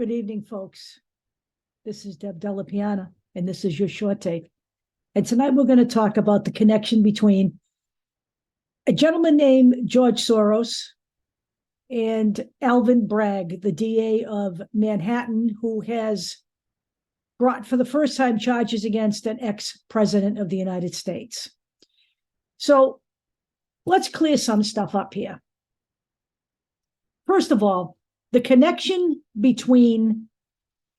Good evening, folks. This is Deb Delapiana, and this is your short take. And tonight we're going to talk about the connection between a gentleman named George Soros and Alvin Bragg, the DA of Manhattan, who has brought for the first time charges against an ex-president of the United States. So let's clear some stuff up here. First of all, the connection between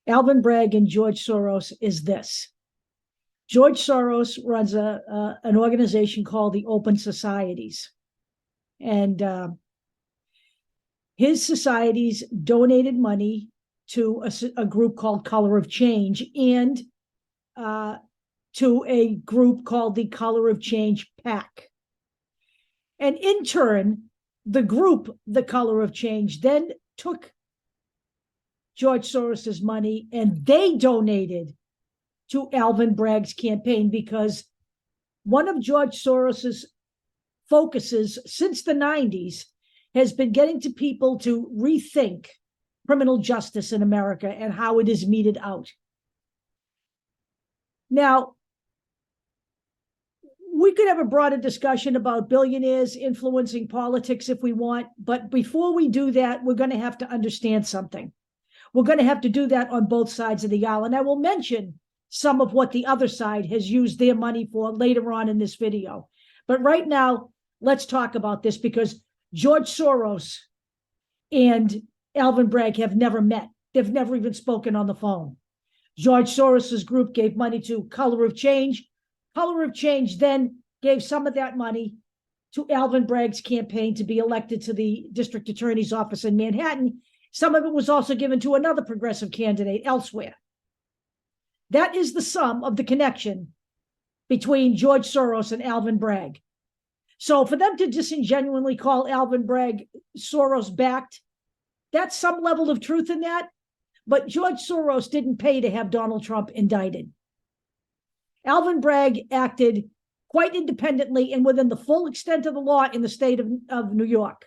Alvin Bragg and George Soros is this. George Soros runs an organization called the Open Societies. And his societies donated money to a group called Color of Change and to a group called the Color of Change PAC. And in turn, the group, the Color of Change, then took George Soros's money and they donated to Alvin Bragg's campaign, because one of George Soros's focuses since the 90s has been getting to people to rethink criminal justice in America and how it is meted out. Now, we could have a broader discussion about billionaires influencing politics if we want, but before we do that, we're going to have to understand something. We're going to have to do that on both sides of the aisle, and I will mention some of what the other side has used their money for later on in this video. But right now, let's talk about this, because George Soros and Alvin Bragg have never met. They've never even spoken on the phone. George Soros's group gave money to Color of Change. Color of Change then gave some of that money to Alvin Bragg's campaign to be elected to the district attorney's office in Manhattan. Some of it was also given to another progressive candidate elsewhere. That is the sum of the connection between George Soros and Alvin Bragg. So for them to disingenuously call Alvin Bragg Soros-backed, that's some level of truth in that. But George Soros didn't pay to have Donald Trump indicted. Alvin Bragg acted quite independently and within the full extent of the law in the state of New York.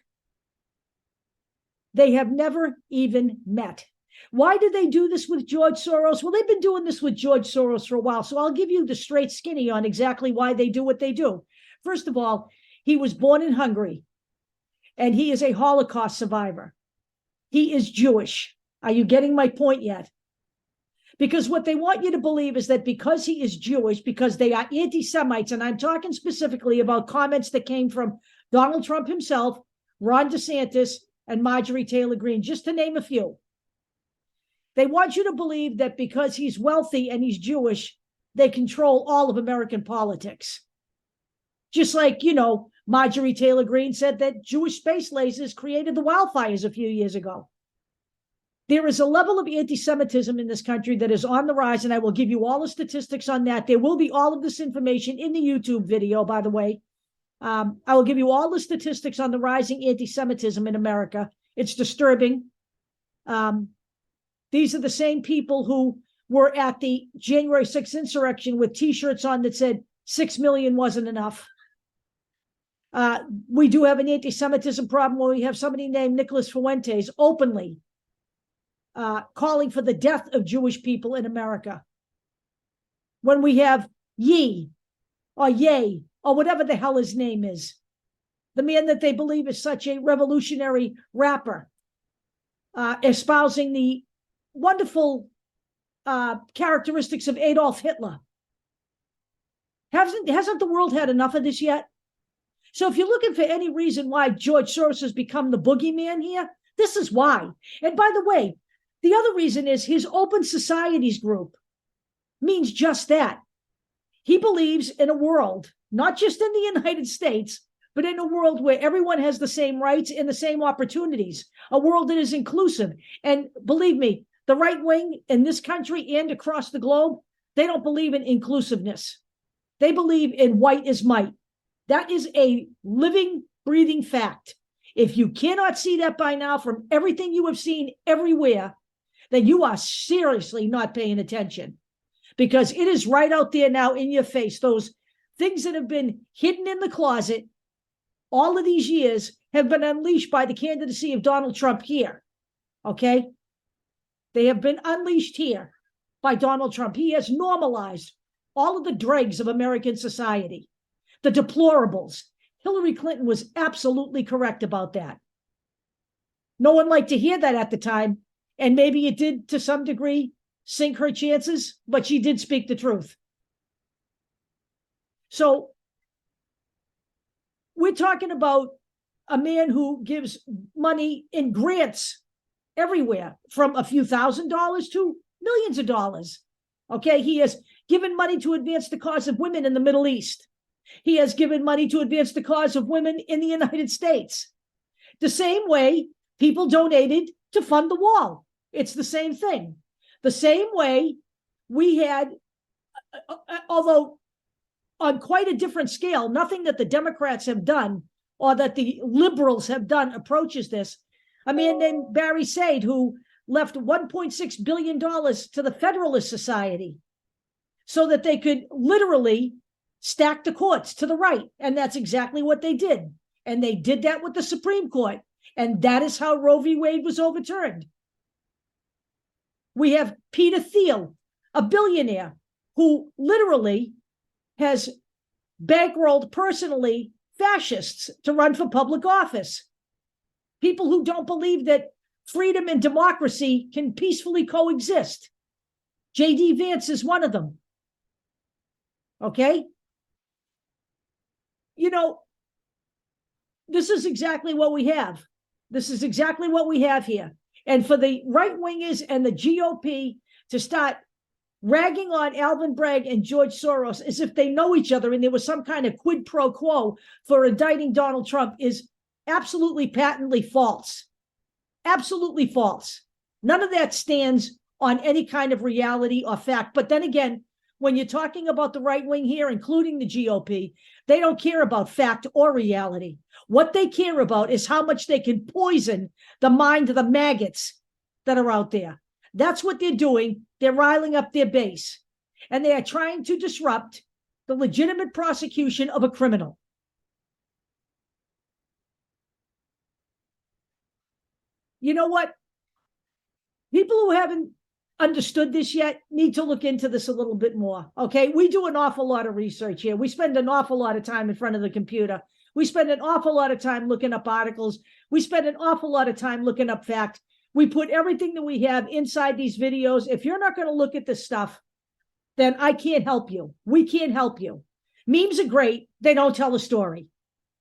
They have never even met. Why did they do this with George Soros? Well, they've been doing this with George Soros for a while, so I'll give you the straight skinny on exactly why they do what they do. First of all, he was born in Hungary, and he is a Holocaust survivor. He is Jewish. Are you getting my point yet? Because what they want you to believe is that because he is Jewish, because they are anti-Semites, and I'm talking specifically about comments that came from Donald Trump himself, Ron DeSantis, and Marjorie Taylor Greene, just to name a few. They want you to believe that because he's wealthy and he's Jewish, they control all of American politics. Just like, Marjorie Taylor Greene said that Jewish space lasers created the wildfires a few years ago. There is a level of anti-Semitism in this country that is on the rise, and I will give you all the statistics on that. There will be all of this information in the YouTube video, by the way. I will give you all the statistics on the rising anti-Semitism in America. It's disturbing. These are the same people who were at the January 6th insurrection with T-shirts on that said 6 million wasn't enough. We do have an anti-Semitism problem where we have somebody named Nicholas Fuentes openly calling for the death of Jewish people in America. When we have Ye or whatever the hell his name is, the man that they believe is such a revolutionary rapper, espousing the wonderful characteristics of Adolf Hitler. Hasn't the world had enough of this yet? So if you're looking for any reason why George Soros has become the boogeyman here, this is why. And by the way, the other reason is his Open Societies group means just that. He believes in a world, not just in the United States, but in a world where everyone has the same rights and the same opportunities, a world that is inclusive. And believe me, the right wing in this country and across the globe, they don't believe in inclusiveness. They believe in white is might. That is a living, breathing fact. If you cannot see that by now from everything you have seen everywhere, then you are seriously not paying attention, because it is right out there now in your face. Those things that have been hidden in the closet all of these years have been unleashed by the candidacy of Donald Trump here. Okay? They have been unleashed here by Donald Trump. He has normalized all of the dregs of American society, the deplorables. Hillary Clinton was absolutely correct about that. No one liked to hear that at the time, and maybe it did to some degree sink her chances, but she did speak the truth. So we're talking about a man who gives money in grants everywhere, from a few $1,000s to millions of dollars. Okay, he has given money to advance the cause of women in the Middle East. He has given money to advance the cause of women in the United States. The same way people donated to fund the wall. It's the same thing. The same way we had, although on quite a different scale, nothing that the Democrats have done or that the liberals have done approaches this. A man named Barry Sade, who left $1.6 billion to the Federalist Society so that they could literally stack the courts to the right. And that's exactly what they did. And they did that with the Supreme Court. And that is how Roe v. Wade was overturned. We have Peter Thiel, a billionaire who literally has bankrolled personally fascists to run for public office. People who don't believe that freedom and democracy can peacefully coexist. J.D. Vance is one of them. Okay? You know, this is exactly what we have. This is exactly what we have here. And for the right-wingers and the GOP to start ragging on Alvin Bragg and George Soros as if they know each other and there was some kind of quid pro quo for indicting Donald Trump is absolutely patently false. Absolutely false. None of that stands on any kind of reality or fact. But then again, when you're talking about the right wing here, including the GOP, they don't care about fact or reality. What they care about is how much they can poison the mind of the maggots that are out there. That's what they're doing. They're riling up their base. And they are trying to disrupt the legitimate prosecution of a criminal. You know what? People who haven't understood this yet need to look into this a little bit more. Okay, we do an awful lot of research here. We spend an awful lot of time in front of the computer. We spend an awful lot of time looking up articles. We spend an awful lot of time looking up fact. We put everything that we have inside these videos. If you're not going to look at this stuff, then I can't help you. We can't help you. Memes are great. They don't tell a story.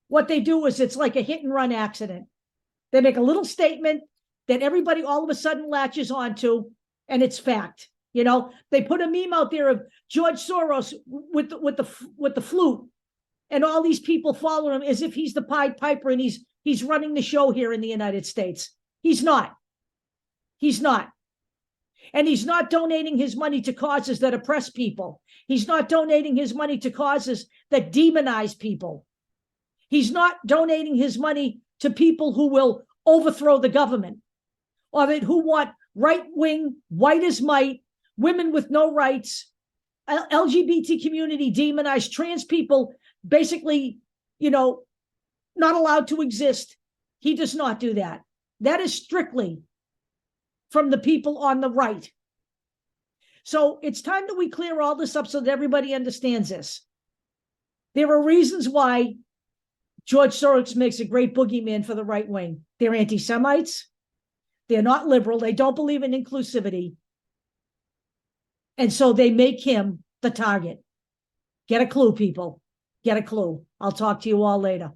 What they do is it's like a hit and run accident. They make a little statement that everybody all of a sudden latches onto, and it's fact. You know, they put a meme out there of George Soros with the flute, and all these people follow him as if he's the Pied Piper and he's running the show here in the United States. He's not. He's not. And he's not donating his money to causes that oppress people. He's not donating his money to causes that demonize people. He's not donating his money to people who will overthrow the government, or that who want right-wing, white as might, women with no rights, LGBT community demonized, trans people basically, you know, not allowed to exist. He does not do that. That is strictly from the people on the right. So it's time that we clear all this up so that everybody understands this. There are reasons why George Soros makes a great boogeyman for the right wing. They're anti-Semites. They're not liberal. They don't believe in inclusivity. And so they make him the target. Get a clue, people. Get a clue. I'll talk to you all later.